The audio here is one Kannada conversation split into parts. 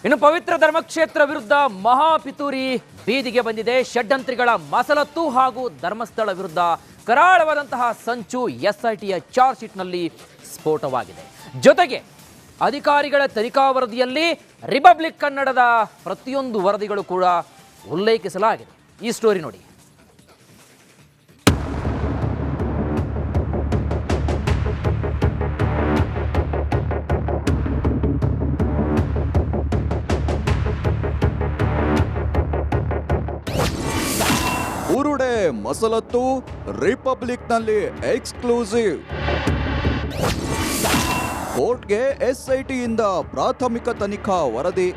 ಇನ್ನು ಪವಿತ್ರ ಧರ್ಮಕ್ಷೇತ್ರ ವಿರುದ್ಧ ಮಹಾಪಿತೂರಿ ಬೀದಿಗೆ ಬಂದಿದೆ. ಷಡ್ಯಂತ್ರಿಗಳ ಮಸಲತ್ತು ಹಾಗೂ ಧರ್ಮಸ್ಥಳ ವಿರುದ್ಧ ಕರಾಳವಾದಂತಹ ಸಂಚು ಎಸ್ಐಟಿಯ ಚಾರ್ಜ್ ಶೀಟ್ನಲ್ಲಿ ಸ್ಫೋಟವಾಗಿದೆ. ಜೊತೆಗೆ ಅಧಿಕಾರಿಗಳ ತನಿಖಾ ವರದಿಯಲ್ಲಿ ರಿಪಬ್ಲಿಕ್ ಕನ್ನಡದ ಪ್ರತಿಯೊಂದು ವರದಿಗಳು ಕೂಡ ಉಲ್ಲೇಖಿಸಲಾಗಿದೆ. ಈ ಸ್ಟೋರಿ ನೋಡಿ. ಬುರುಡೆ ಮಸಲತ್ತು ರಿಪಬ್ಲಿಕ್ನಲ್ಲಿ ಎಕ್ಸ್ಕ್ಲೂಸಿವ್. ಕೋರ್ಟ್ಗೆ ಎಸ್ಐಟಿಯಿಂದ ಪ್ರಾಥಮಿಕ ತನಿಖಾ ವರದಿ.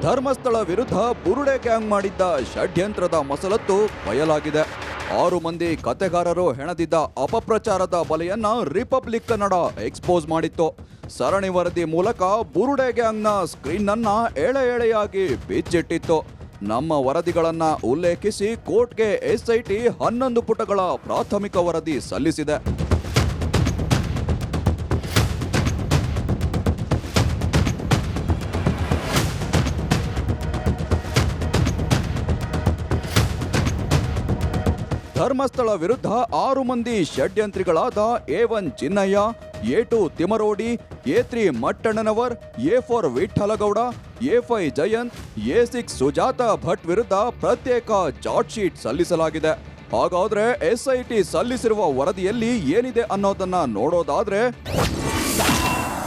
ಧರ್ಮಸ್ಥಳ ವಿರುದ್ಧ ಬುರುಡೆ ಗ್ಯಾಂಗ್ ಮಾಡಿದ್ದ ಷಡ್ಯಂತ್ರದ ಮಸಲತ್ತು ಬಯಲಾಗಿದೆ. 6 ಮಂದಿ ಕತೆಗಾರರು ಹೆಣೆದಿದ್ದ ಅಪಪ್ರಚಾರದ ಬಲೆಯನ್ನ ರಿಪಬ್ಲಿಕ್ ಕನ್ನಡ ಎಕ್ಸ್ಪೋಸ್ ಮಾಡಿತ್ತು. ಸರಣಿ ವರದಿ ಮೂಲಕ ಬುರುಡೆ ಗ್ಯಾಂಗ್ನ ಸ್ಕ್ರೀನ್ ಅನ್ನ ಎಳೆ ಎಳೆಯಾಗಿ ಬಿಚ್ಚಿಟ್ಟಿತ್ತು. ನಮ್ಮ ವರದಿಗಳನ್ನ ಉಲ್ಲೇಖಿಸಿ ಕೋರ್ಟ್ಗೆ ಎಸ್ಐಟಿ 11 ಪುಟಗಳ ಪ್ರಾಥಮಿಕ ವರದಿ ಸಲ್ಲಿಸಿದೆ. ಧರ್ಮಸ್ಥಳ ವಿರುದ್ಧ 6 ಮಂದಿ ಷಡ್ಯಂತ್ರಿಗಳಾದ A1 Chinnaiah, A2 Thimarodi, A3 Mattannanavar, A4 ವಿಠಲಗೌಡ, A5 Jayant, A6 Sujata Bhat ವಿರುದ್ಧ ಪ್ರತ್ಯೇಕ ಚಾರ್ಜ್ ಶೀಟ್ ಸಲ್ಲಿಸಲಾಗಿದೆ. ಹಾಗಾದ್ರೆ ಎಸ್ಐಟಿ ಸಲ್ಲಿಸಿರುವ ವರದಿಯಲ್ಲಿ ಏನಿದೆ ಅನ್ನೋದನ್ನ ನೋಡೋದಾದ್ರೆ,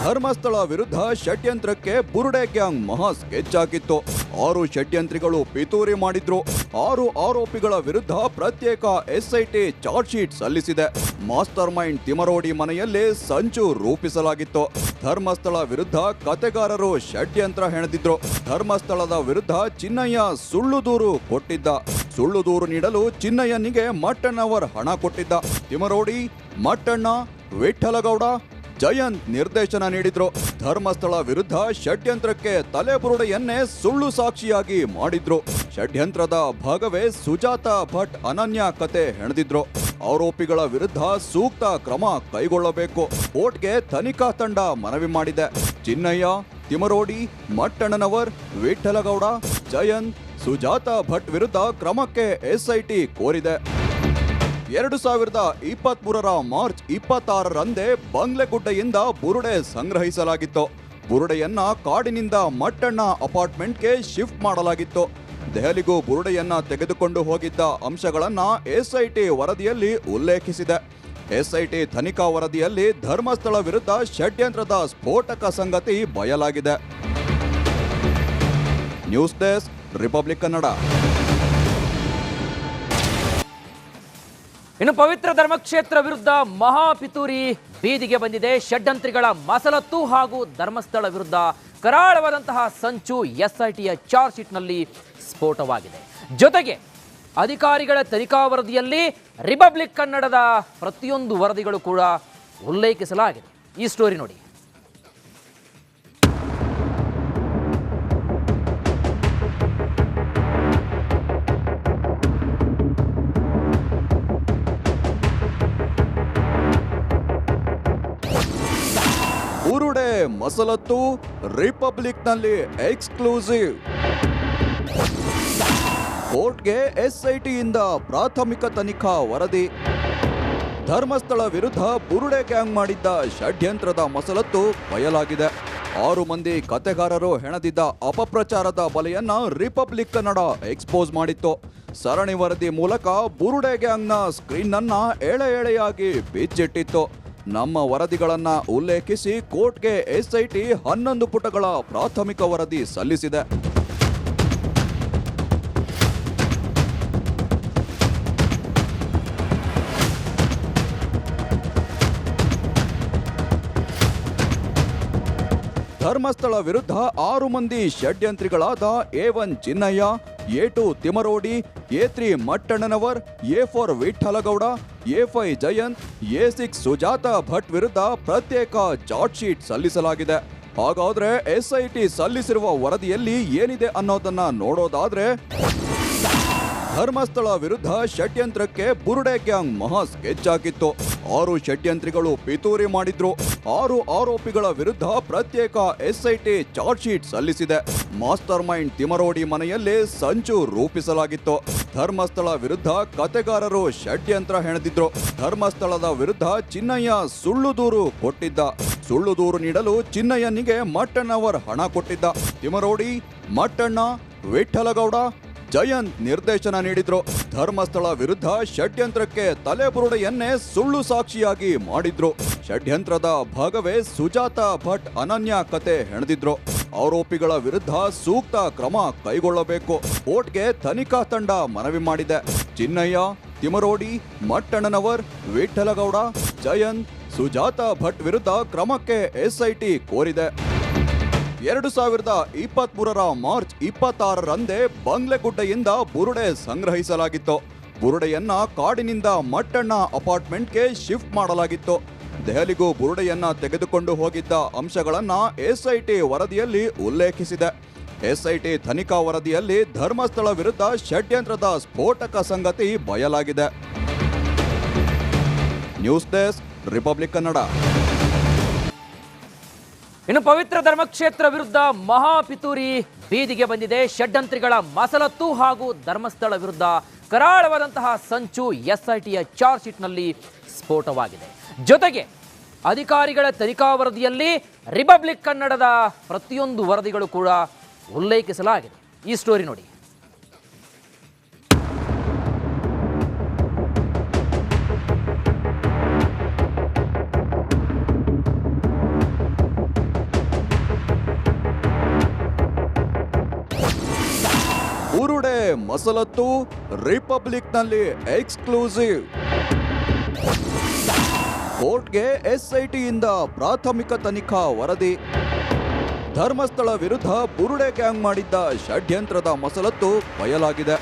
ಧರ್ಮಸ್ಥಳ ವಿರುದ್ಧ ಷಡ್ಯಂತ್ರಕ್ಕೆ ಬುರುಡೆ ಗ್ಯಾಂಗ್ ಮಹಾ ಸ್ಕೆಚ್ ಹಾಕಿತ್ತು. 6 ಷಡ್ಯಂತ್ರಿಗಳು ಪಿತೂರಿ ಮಾಡಿದ್ರು. 6 ಆರೋಪಿಗಳ ವಿರುದ್ಧ ಪ್ರತ್ಯೇಕ ಎಸ್ಐಟಿ ಚಾರ್ಜ್ ಶೀಟ್ ಸಲ್ಲಿಸಿದೆ. ಮಾಸ್ಟರ್ ಮೈಂಡ್ ತಿಮರೋಡಿ ಮನೆಯಲ್ಲಿ ಸಂಚು ರೂಪಿಸಲಾಗಿತ್ತು. ಧರ್ಮಸ್ಥಳ ವಿರುದ್ಧ ಕತೆಗಾರರು ಷಡ್ಯಂತ್ರ ಹೆಣೆದಿದ್ರು. ಧರ್ಮಸ್ಥಳದ ವಿರುದ್ಧ ಚಿನ್ನಯ್ಯ ಸುಳ್ಳು ದೂರು ಕೊಟ್ಟಿದ್ದ. ಸುಳ್ಳು ದೂರು ನೀಡಲು ಚಿನ್ನಯ್ಯನಿಗೆ ಮಟ್ಟಣ್ಣವರ್ ಹಣ ಕೊಟ್ಟಿದ್ದ. ತಿಮರೋಡಿ, ಮಟ್ಟಣ್ಣ, ವಿಠಲಗೌಡ, ಜಯಂತ್ ನಿರ್ದೇಶನ ನೀಡಿದ್ರು. ಧರ್ಮಸ್ಥಳ ವಿರುದ್ಧ ಷಡ್ಯಂತ್ರಕ್ಕೆ ತಲೆಬುರುಡೆಯನ್ನೇ ಸುಳ್ಳು ಸಾಕ್ಷಿಯಾಗಿ ಮಾಡಿದ್ರು. ಷಡ್ಯಂತ್ರದ ಭಾಗವೇ ಸುಜಾತಾ ಭಟ್ ಅನನ್ಯ ಕತೆ ಹೆಣೆದಿದ್ರು. ಆರೋಪಿಗಳ ವಿರುದ್ಧ ಸೂಕ್ತ ಕ್ರಮ ಕೈಗೊಳ್ಳಬೇಕು. ಕೋರ್ಟ್ಗೆ ತನಿಖಾ ತಂಡ ಮನವಿ ಮಾಡಿದೆ. ಚಿನ್ನಯ್ಯ, ತಿಮರೋಡಿ, ಮಟ್ಟಣ್ಣನವರ್, ವಿಠಲಗೌಡ, ಜಯಂತ್, ಸುಜಾತಾ ಭಟ್ ವಿರುದ್ಧ ಕ್ರಮಕ್ಕೆ ಎಸ್ಐಟಿ ಕೋರಿದೆ. 2023 ಮಾರ್ಚ್ 26ರಂದೇ ಬಂಗ್ಲೆಗುಡ್ಡೆಯಿಂದ ಬುರುಡೆ ಸಂಗ್ರಹಿಸಲಾಗಿತ್ತು. ಬುರುಡೆಯನ್ನ ಕಾಡಿನಿಂದ ಮಟ್ಟಣ್ಣ ಅಪಾರ್ಟ್ಮೆಂಟ್ಗೆ ಶಿಫ್ಟ್ ಮಾಡಲಾಗಿತ್ತು. ದೆಹಲಿಗೂ ಬುರುಡೆಯನ್ನ ತೆಗೆದುಕೊಂಡು ಹೋಗಿದ್ದ ಅಂಶಗಳನ್ನ ಎಸ್ಐಟಿ ವರದಿಯಲ್ಲಿ ಉಲ್ಲೇಖಿಸಿದೆ. ಎಸ್ಐಟಿ ತನಿಖಾ ವರದಿಯಲ್ಲಿ ಧರ್ಮಸ್ಥಳ ವಿರುದ್ಧ ಷಡ್ಯಂತ್ರದ ಸ್ಫೋಟಕ ಸಂಗತಿ ಬಯಲಾಗಿದೆ. News desk, republic Kannada. ಇನ್ನು ಪವಿತ್ರ ಧರ್ಮಕ್ಷೇತ್ರ ವಿರುದ್ಧ ಮಹಾಪಿತೂರಿ ಬೀದಿಗೆ ಬಂದಿದೆ. ಷಡ್ಯಂತ್ರಿಗಳ ಮಸಲತ್ತು ಹಾಗೂ ಧರ್ಮಸ್ಥಳ ವಿರುದ್ಧ ಕರಾಳವಾದಂತಹ ಸಂಚು ಎಸ್ಐಟಿಯ ಚಾರ್ಜ್ ಶೀಟ್ನಲ್ಲಿ ಸ್ಫೋಟವಾಗಿದೆ. ಜೊತೆಗೆ ಅಧಿಕಾರಿಗಳ ತನಿಖಾ ವರದಿಯಲ್ಲಿ ರಿಪಬ್ಲಿಕ್ ಕನ್ನಡದ ಪ್ರತಿಯೊಂದು ವರದಿಗಳು ಕೂಡ ಉಲ್ಲೇಖಿಸಲಾಗಿದೆ. ಈ ಸ್ಟೋರಿ ನೋಡಿ. ಬುರುಡೆ ಮಸಲತ್ತು ರಿಪಬ್ಲಿಕ್ನಲ್ಲಿ ಎಕ್ಸ್ಕ್ಲೂಸಿವ್. ಕೋರ್ಟ್ಗೆ ಎಸ್ಐಟಿಯಿಂದ ಪ್ರಾಥಮಿಕ ತನಿಖಾ ವರದಿ. ಧರ್ಮಸ್ಥಳ ವಿರುದ್ಧ ಬುರುಡೆ ಗ್ಯಾಂಗ್ ಮಾಡಿದ್ದ ಷಡ್ಯಂತ್ರದ ಮಸಲತ್ತು ಬಯಲಾಗಿದೆ. 6 ಮಂದಿ ಕತೆಗಾರರು ಹೆಣೆದಿದ್ದ ಅಪಪ್ರಚಾರದ ಬಲೆಯನ್ನ ರಿಪಬ್ಲಿಕ್ ಕನ್ನಡ ಎಕ್ಸ್ಪೋಸ್ ಮಾಡಿತ್ತು. ಸರಣಿ ವರದಿ ಮೂಲಕ ಬುರುಡೆ ಗ್ಯಾಂಗ್ನ ಸ್ಕ್ರೀನ್ ಅನ್ನ ಎಳೆ ಎಳೆಯಾಗಿ ಬಿಚ್ಚಿಟ್ಟಿತ್ತು. ನಮ್ಮ ವರದಿಗಳನ್ನ ಉಲ್ಲೇಖಿಸಿ ಕೋರ್ಟ್ಗೆ ಎಸ್ಐಟಿ 11 ಪುಟಗಳ ಪ್ರಾಥಮಿಕ ವರದಿ ಸಲ್ಲಿಸಿದೆ. ಧರ್ಮಸ್ಥಳ ವಿರುದ್ಧ 6 ಮಂದಿ ಷಡ್ಯಂತ್ರಿಗಳಾದ A1 Chinnaiah, A2 Thimarodi, A3 Mattannanavar, A4 ವಿಠಲಗೌಡ, A5 Jayant, A6 Sujata Bhat ವಿರುದ್ಧ ಪ್ರತ್ಯೇಕ ಚಾರ್ಜ್ ಶೀಟ್ ಸಲ್ಲಿಸಲಾಗಿದೆ. ಹಾಗಾದ್ರೆ ಎಸ್ಐಟಿ ಸಲ್ಲಿಸಿರುವ ವರದಿಯಲ್ಲಿ ಏನಿದೆ ಅನ್ನೋದನ್ನ ನೋಡೋದಾದ್ರೆ, ಧರ್ಮಸ್ಥಳ ವಿರುದ್ಧ ಷಡ್ಯಂತ್ರಕ್ಕೆ ಬುರುಡೆ ಗ್ಯಾಂಗ್ ಮಹಾ ಸ್ಕೆಚ್ ಹಾಕಿತ್ತು. 6 ಷಡ್ಯಂತ್ರಿಗಳು ಪಿತೂರಿ ಮಾಡಿದ್ರು. 6 ಆರೋಪಿಗಳ ವಿರುದ್ಧ ಪ್ರತ್ಯೇಕ ಎಸ್ಐಟಿ ಚಾರ್ಜ್ ಶೀಟ್ ಸಲ್ಲಿಸಿದೆ. ಮಾಸ್ಟರ್ ಮೈಂಡ್ ತಿಮರೋಡಿ ಮನೆಯಲ್ಲಿ ಸಂಚು ರೂಪಿಸಲಾಗಿತ್ತು. ಧರ್ಮಸ್ಥಳ ವಿರುದ್ಧ ಕತೆಗಾರರು ಷಡ್ಯಂತ್ರ ಹೆಣೆದಿದ್ರು. ಧರ್ಮಸ್ಥಳದ ವಿರುದ್ಧ ಚಿನ್ನಯ್ಯ ಸುಳ್ಳು ದೂರು ಕೊಟ್ಟಿದ್ದ. ಸುಳ್ಳು ದೂರು ನೀಡಲು ಚಿನ್ನಯ್ಯನಿಗೆ ಮಟ್ಟಣ್ಣವರ್ ಹಣ ಕೊಟ್ಟಿದ್ದ. ತಿಮರೋಡಿ, ಮಟ್ಟಣ್ಣ, ವಿಠಲಗೌಡ, ಜಯಂತ್ ನಿರ್ದೇಶನ ನೀಡಿದ್ರು. ಧರ್ಮಸ್ಥಳ ವಿರುದ್ಧ ಷಡ್ಯಂತ್ರಕ್ಕೆ ತಲೆಬುರುಡೆಯನ್ನೇ ಸುಳ್ಳು ಸಾಕ್ಷಿಯಾಗಿ ಮಾಡಿದ್ರು. ಷಡ್ಯಂತ್ರದ ಭಾಗವೇ ಸುಜಾತ ಭಟ್ ಅನನ್ಯ ಕತೆ ಹೆಣೆದಿದ್ರು. ಆರೋಪಿಗಳ ವಿರುದ್ಧ ಸೂಕ್ತ ಕ್ರಮ ಕೈಗೊಳ್ಳಬೇಕು. ಕೋರ್ಟ್ಗೆ ತನಿಖಾ ತಂಡ ಮನವಿ ಮಾಡಿದೆ. ಚಿನ್ನಯ್ಯ, ತಿಮರೋಡಿ, ಮಟ್ಟಣ್ಣನವರ್, ವಿಠಲಗೌಡ, ಜಯಂತ್, ಸುಜಾತ ಭಟ್ ವಿರುದ್ಧ ಕ್ರಮಕ್ಕೆ ಎಸ್ಐಟಿ ಕೋರಿದೆ. 2023 ಮಾರ್ಚ್ 26ರಂದೇ ಬಂಗ್ಲೆಗುಡ್ಡೆಯಿಂದ ಬುರುಡೆ ಸಂಗ್ರಹಿಸಲಾಗಿತ್ತು. ಬುರುಡೆಯನ್ನ ಕಾಡಿನಿಂದ ಮಟ್ಟಣ್ಣ ಅಪಾರ್ಟ್ಮೆಂಟ್ಗೆ ಶಿಫ್ಟ್ ಮಾಡಲಾಗಿತ್ತು. ದೆಹಲಿಗೂ ಬುರುಡೆಯನ್ನ ತೆಗೆದುಕೊಂಡು ಹೋಗಿದ್ದ ಅಂಶಗಳನ್ನ ಎಸ್ಐಟಿ ವರದಿಯಲ್ಲಿ ಉಲ್ಲೇಖಿಸಿದೆ. ಎಸ್ಐಟಿ ತನಿಖಾ ವರದಿಯಲ್ಲಿ ಧರ್ಮಸ್ಥಳ ವಿರುದ್ಧ ಷಡ್ಯಂತ್ರದ ಸ್ಫೋಟಕ ಸಂಗತಿ ಬಯಲಾಗಿದೆ. News desk, republic Kannada. ಇನ್ನು ಪವಿತ್ರ ಧರ್ಮಕ್ಷೇತ್ರ ವಿರುದ್ಧ ಮಹಾಪಿತೂರಿ ಬೀದಿಗೆ ಬಂದಿದೆ. ಷಡ್ಯಂತ್ರಿಗಳ ಮಸಲತ್ತು ಹಾಗೂ ಧರ್ಮಸ್ಥಳ ವಿರುದ್ಧ ಕರಾಳವಾದಂತಹ ಸಂಚು ಎಸ್ಐಟಿಯ ಚಾರ್ಜ್ ಶೀಟ್ನಲ್ಲಿ ಸ್ಫೋಟವಾಗಿದೆ. ಜೊತೆಗೆ ಅಧಿಕಾರಿಗಳ ತನಿಖಾ ವರದಿಯಲ್ಲಿ ರಿಪಬ್ಲಿಕ್ ಕನ್ನಡದ ಪ್ರತಿಯೊಂದು ವರದಿಗಳು ಕೂಡ ಉಲ್ಲೇಖಿಸಲಾಗಿದೆ. ಈ ಸ್ಟೋರಿ ನೋಡಿ. ಬುರುಡೆ ಮಸಲತ್ತು ರಿಪಬ್ಲಿಕ್ನಲ್ಲಿ ಎಕ್ಸ್ಕ್ಲೂಸಿವ್. ಕೋರ್ಟ್ಗೆ ಎಸ್ಐಟಿಯಿಂದ ಪ್ರಾಥಮಿಕ ತನಿಖಾ ವರದಿ. ಧರ್ಮಸ್ಥಳ ವಿರುದ್ಧ ಬುರುಡೆ ಗ್ಯಾಂಗ್ ಮಾಡಿದ್ದ ಷಡ್ಯಂತ್ರದ ಮಸಲತ್ತು ಬಯಲಾಗಿದೆ.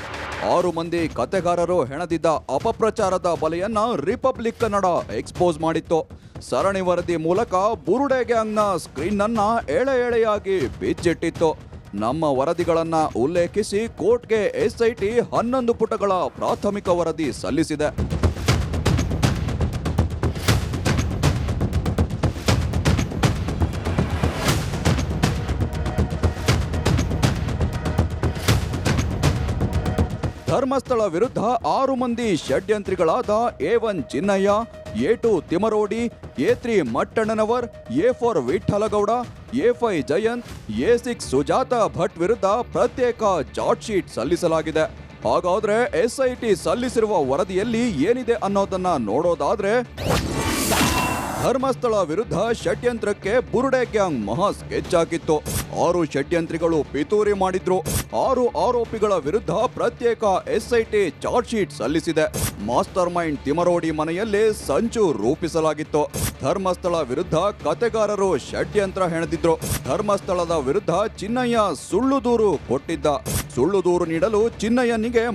6 ಮಂದಿ ಕತೆಗಾರರು ಹೆಣೆದಿದ್ದ ಅಪಪ್ರಚಾರದ ಬಲೆಯನ್ನ ರಿಪಬ್ಲಿಕ್ ಕನ್ನಡ ಎಕ್ಸ್ಪೋಸ್ ಮಾಡಿತ್ತು. ಸರಣಿ ವರದಿ ಮೂಲಕ ಬುರುಡೆ ಗ್ಯಾಂಗ್ನ ಸ್ಕ್ರೀನ್ ಅನ್ನ ಎಳೆ ಎಳೆಯಾಗಿ ಬಿಚ್ಚಿಟ್ಟಿತ್ತು. ನಮ್ಮ ವರದಿಗಳನ್ನ ಉಲ್ಲೇಖಿಸಿ ಕೋರ್ಟ್ಗೆ ಎಸ್ಐಟಿ 11 ಪುಟಗಳ ಪ್ರಾಥಮಿಕ ವರದಿ ಸಲ್ಲಿಸಿದೆ. ಧರ್ಮಸ್ಥಳ ವಿರುದ್ಧ 6 ಮಂದಿ ಷಡ್ಯಂತ್ರಿಗಳಾದ A1 Chinnaiah, A2 Thimarodi, A3 Mattannanavar, A4 ವಿಠಲಗೌಡ, A5 Jayant, A6 Sujata Bhat ವಿರುದ್ಧ ಪ್ರತ್ಯೇಕ ಚಾರ್ಜ್ ಶೀಟ್ ಸಲ್ಲಿಸಲಾಗಿದೆ. ಹಾಗಾದ್ರೆ ಎಸ್ಐಟಿ ಸಲ್ಲಿಸಿರುವ ವರದಿಯಲ್ಲಿ ಏನಿದೆ ಅನ್ನೋದನ್ನ ನೋಡೋದಾದ್ರೆ, ಧರ್ಮಸ್ಥಳ ವಿರುದ್ಧ ಷಡ್ಯಂತ್ರಕ್ಕೆ ಬುರುಡೆ ಗ್ಯಾಂಗ್ ಮಹಾ ಸ್ಕೆಚ್ ಹಾಕಿತ್ತು. 6 ಷಡ್ಯಂತ್ರಿಗಳು ಪಿತೂರಿ ಮಾಡಿದ್ರು. 6 ಆರೋಪಿಗಳ ವಿರುದ್ಧ ಪ್ರತ್ಯೇಕ ಎಸ್ಐಟಿ ಚಾರ್ಜ್ ಶೀಟ್ ಸಲ್ಲಿಸಿದೆ. ಮಾಸ್ಟರ್ ಮೈಂಡ್ ತಿಮರೋಡಿ ಮನೆಯಲ್ಲಿ ಸಂಚು ರೂಪಿಸಲಾಗಿತ್ತು. ಧರ್ಮಸ್ಥಳ ವಿರುದ್ಧ ಕತೆಗಾರರು ಷಡ್ಯಂತ್ರ ಹೆಣೆದಿದ್ರು. ಧರ್ಮಸ್ಥಳದ ವಿರುದ್ಧ ಚಿನ್ನಯ್ಯ ಸುಳ್ಳು ದೂರು ಕೊಟ್ಟಿದ್ದ. ಸುಳ್ಳು ದೂರು ನೀಡಲು ಚಿನ್ನಯ್ಯನಿಗೆ